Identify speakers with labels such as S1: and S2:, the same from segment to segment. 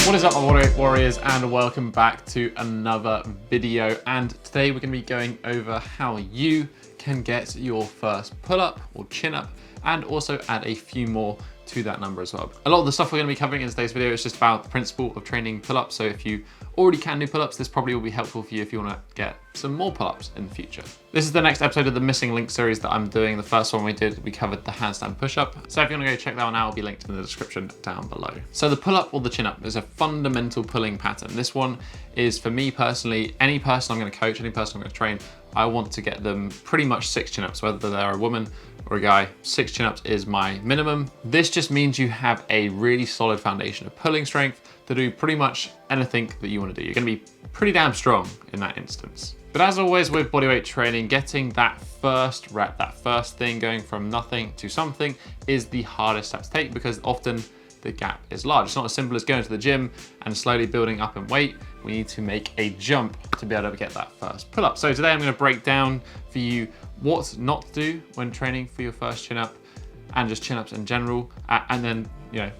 S1: What is up, my Bodyweight warriors, and welcome back to another video. And today we're going to be going over how you can get your first pull-up or chin-up, and also add a few more to that number as well. A lot of the stuff we're going to be covering in today's video is just about the principle of training pull-ups. So if you already can do pull-ups, this probably will be helpful for you if you want to get some more pull-ups in the future. This is the next episode of the Missing Link series that I'm doing. The first one we did, we covered the handstand push-up. So if you want to go check that one out, it'll be linked in the description down below. So the pull-up or the chin-up is a fundamental pulling pattern. This one is, for me personally, any person I'm going to coach, any person I'm going to train, I want to get them pretty much 6 chin-ups, whether they're a woman or a guy. 6 chin-ups is my minimum. This just means you have a really solid foundation of pulling strength to do pretty much anything that you want to do. You're going to be pretty damn strong in that instance. But as always with bodyweight training, getting that first rep, that first thing, going from nothing to something is the hardest step to take, because often the gap is large. It's not as simple as going to the gym and slowly building up in weight. We need to make a jump to be able to get that first pull up. So today I'm going to break down for you what not to do when training for your first chin up, and just chin ups in general, and then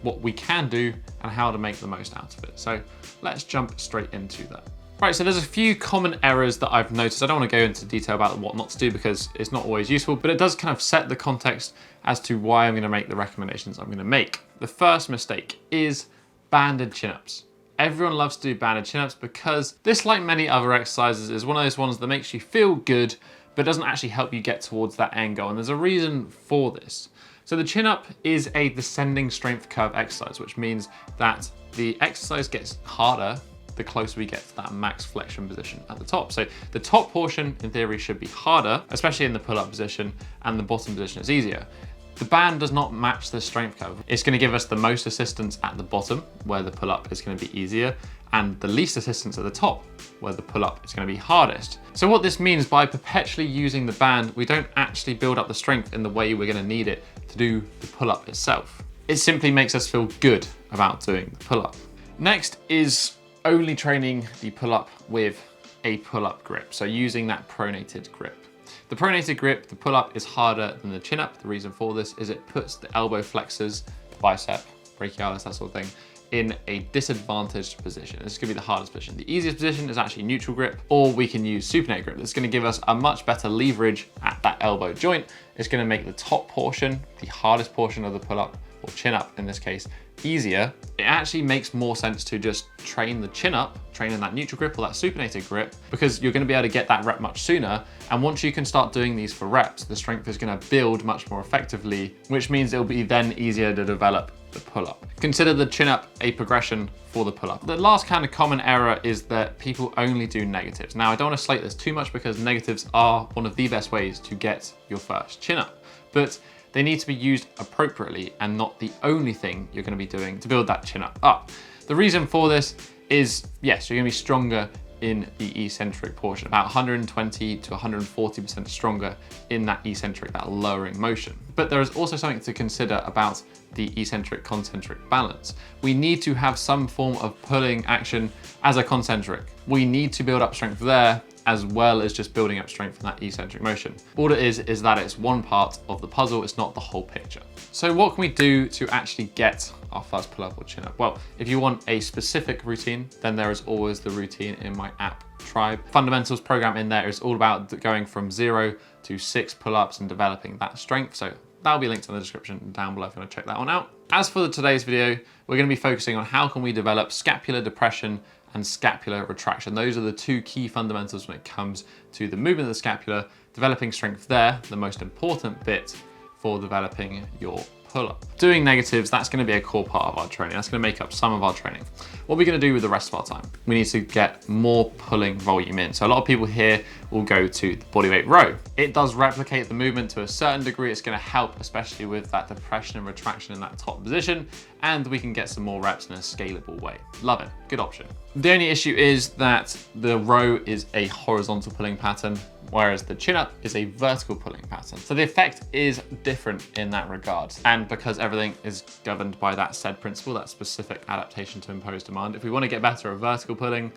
S1: what we can do and how to make the most out of it. So let's jump straight into that. Right, so there's a few common errors that I've noticed. I don't want to go into detail about what not to do because it's not always useful, but it does kind of set the context as to why I'm going to make the recommendations I'm going to make. The first mistake is banded chin-ups. Everyone loves to do banded chin-ups because this, like many other exercises, is one of those ones that makes you feel good, but doesn't actually help you get towards that end goal. And there's a reason for this. So the chin-up is a descending strength curve exercise, which means that the exercise gets harder the closer we get to that max flexion position at the top. So the top portion in theory should be harder, especially in the pull-up position, and the bottom position is easier. The band does not match the strength curve. It's going to give us the most assistance at the bottom, where the pull-up is going to be easier, and the least assistance at the top, where the pull-up is going to be hardest. So what this means, by perpetually using the band, we don't actually build up the strength in the way we're going to need it to do the pull-up itself. It simply makes us feel good about doing the pull-up. Next is only training the pull-up with a pull-up grip, so using that pronated grip. The pronated grip, the pull-up, is harder than the chin-up. The reason for this is it puts the elbow flexors, bicep, brachialis, that sort of thing, in a disadvantaged position. This is going to be the hardest position. The easiest position is actually neutral grip, or we can use supinated grip. That's going to give us a much better leverage at that elbow joint. It's going to make the top portion, the hardest portion of the pull-up, or chin up in this case, easier. It actually makes more sense to just train the chin up, train in that neutral grip or that supinated grip, because you're going to be able to get that rep much sooner. And once you can start doing these for reps, the strength is going to build much more effectively, which means it'll be then easier to develop the pull up. Consider the chin up a progression for the pull up. The last kind of common error is that people only do negatives. Now, I don't want to slate this too much because negatives are one of the best ways to get your first chin up, but they need to be used appropriately and not the only thing you're going to be doing to build that chin up. The reason for this is, yes, you're going to be stronger in the eccentric portion, about 120 to 140% stronger in that eccentric, that lowering motion. But there is also something to consider about the eccentric concentric balance. We need to have some form of pulling action as a concentric. We need to build up strength there, as well as just building up strength from that eccentric motion. All it is that it's one part of the puzzle, it's not the whole picture. So what can we do to actually get our first pull-up or chin-up? Well, if you want a specific routine, then there is always the routine in my app Tribe. Fundamentals program in there is all about going from 0 to 6 pull-ups and developing that strength. So that'll be linked in the description down below if you want to check that one out. As for today's video, we're going to be focusing on how can we develop scapular depression and scapular retraction. Those are the two key fundamentals when it comes to the movement of the scapula, developing strength there, the most important bit for developing your pull-up. Doing negatives, that's going to be a core part of our training. That's going to make up some of our training. What are we going to do with the rest of our time? We need to get more pulling volume in. So a lot of people here will go to the bodyweight row. It does replicate the movement to a certain degree. It's going to help, especially with that depression and retraction in that top position, and we can get some more reps in a scalable way. Love it, good option. The only issue is that the row is a horizontal pulling pattern, whereas the chin up is a vertical pulling pattern. So the effect is different in that regard. And because everything is governed by that said principle, that specific adaptation to imposed demand, if we want to get better at vertical pulling,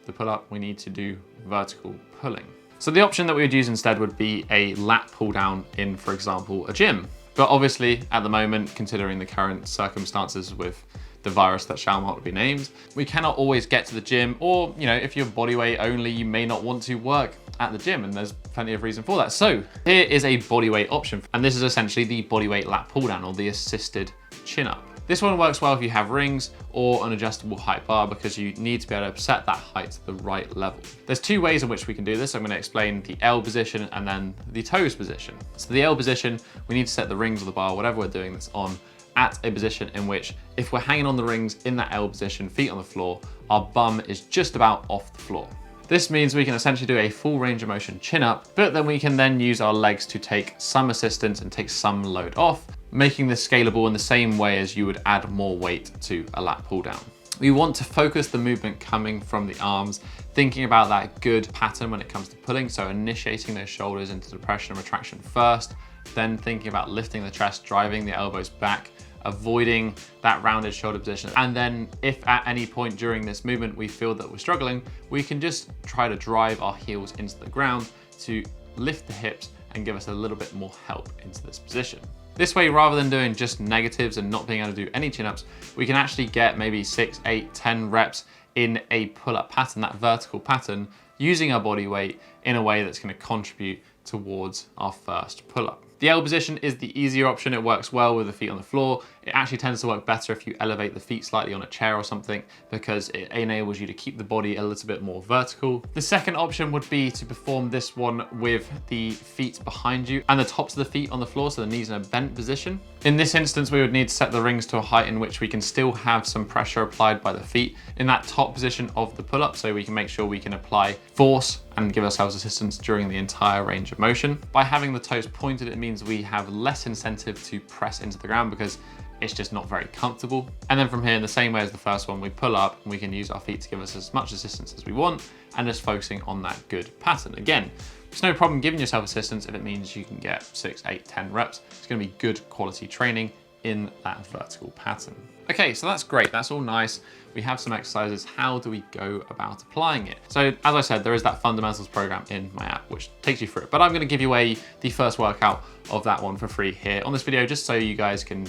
S1: the pull up, we need to do vertical pulling. So the option that we would use instead would be a lat pull down in, for example, a gym. But obviously at the moment, considering the current circumstances with the virus that shall not be named. We cannot always get to the gym, or if you're bodyweight only, you may not want to work at the gym, and there's plenty of reason for that. So here is a bodyweight option, and this is essentially the bodyweight lat pull down, or the assisted chin up. This one works well if you have rings or an adjustable height bar, because you need to be able to set that height to the right level. There's two ways in which we can do this. I'm going to explain the L position and then the toes position. So the L position, we need to set the rings or the bar, whatever we're doing this on, at a position in which, if we're hanging on the rings in that L position, feet on the floor, our bum is just about off the floor. This means we can essentially do a full range of motion chin up, but then we can then use our legs to take some assistance and take some load off, making this scalable in the same way as you would add more weight to a lat pull down. We want to focus the movement coming from the arms, thinking about that good pattern when it comes to pulling. So initiating those shoulders into depression and retraction first, then thinking about lifting the chest, driving the elbows back, avoiding that rounded shoulder position. And then if at any point during this movement we feel that we're struggling, we can just try to drive our heels into the ground to lift the hips and give us a little bit more help into this position. This way, rather than doing just negatives and not being able to do any chin-ups, we can actually get maybe 6, 8, 10 reps in a pull-up pattern, that vertical pattern, using our body weight in a way that's going to contribute towards our first pull-up. The L position is the easier option. It works well with the feet on the floor. It actually tends to work better if you elevate the feet slightly on a chair or something, because it enables you to keep the body a little bit more vertical. The second option would be to perform this one with the feet behind you and the tops of the feet on the floor, so the knees in a bent position. In this instance, we would need to set the rings to a height in which we can still have some pressure applied by the feet in that top position of the pull-up, so we can make sure we can apply force and give ourselves assistance during the entire range of motion. By having the toes pointed, it means we have less incentive to press into the ground because it's just not very comfortable. And then from here, in the same way as the first one, we pull up and we can use our feet to give us as much assistance as we want, and just focusing on that good pattern. Again, it's no problem giving yourself assistance if it means you can get 6, 8, 10 reps. It's gonna be good quality training in that vertical pattern. Okay, so that's great, that's all nice. We have some exercises. How do we go about applying it? So as I said, there is that fundamentals program in my app, which takes you through it, but I'm gonna give you the first workout of that one for free here on this video, just so you guys can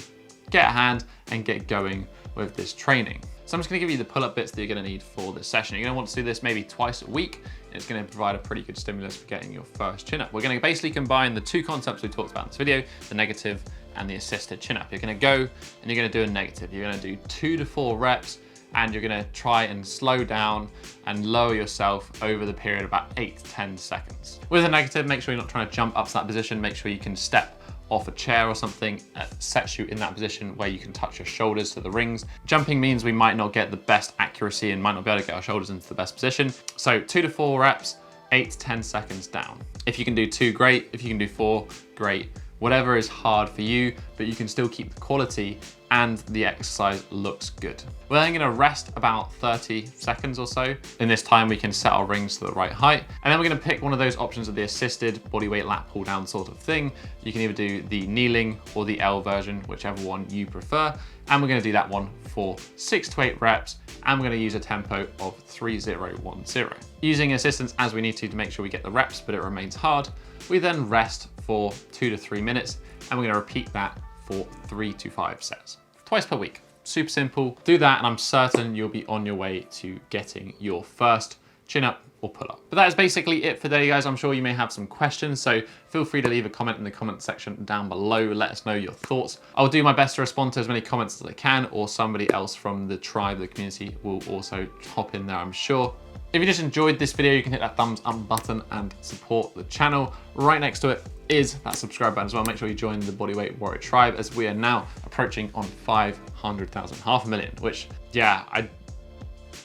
S1: get a hand and get going with this training. So I'm just gonna give you the pull-up bits that you're gonna need for this session. You're gonna want to do this maybe twice a week. It's gonna provide a pretty good stimulus for getting your first chin-up. We're gonna basically combine the two concepts we talked about in this video, the negative and the assisted chin-up. You're gonna go and you're gonna do a negative. You're gonna do 2 to 4 reps, and you're gonna try and slow down and lower yourself over the period of about 8 to 10 seconds. With a negative, make sure you're not trying to jump up to that position. Make sure you can step off a chair or something that sets you in that position where you can touch your shoulders to the rings. Jumping means we might not get the best accuracy and might not be able to get our shoulders into the best position. So 2 to 4 reps, 8 to 10 seconds down. If you can do 2, great. If you can do 4, great. Whatever is hard for you, but you can still keep the quality and the exercise looks good. We're then gonna rest about 30 seconds or so. In this time, we can set our rings to the right height. And then we're gonna pick one of those options of the assisted bodyweight lat pull down sort of thing. You can either do the kneeling or the L version, whichever one you prefer. And we're gonna do that one for 6 to 8 reps. And we're gonna use a tempo of 3-0-1-0. Using assistance as we need to make sure we get the reps, but it remains hard. We then rest for 2 to 3 minutes, and we're gonna repeat that for 3 to 5 sets, twice per week. Super simple. Do that, and I'm certain you'll be on your way to getting your first chin up or pull up. But that is basically it for today, guys. I'm sure you may have some questions, so feel free to leave a comment in the comment section down below. Let us know your thoughts. I'll do my best to respond to as many comments as I can, or somebody else from the tribe, the community, will also hop in there, I'm sure. If you just enjoyed this video, you can hit that thumbs up button and support the channel. Right next to it is that subscribe button as well. Make sure you join the Bodyweight Warrior tribe, as we are now approaching on 500,000, 500,000, which, yeah,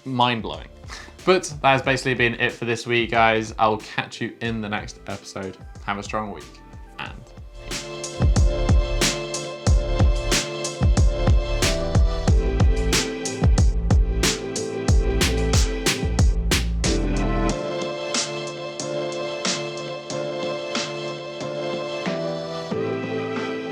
S1: mind-blowing. But that has basically been it for this week, guys. I'll catch you in the next episode. Have a strong week.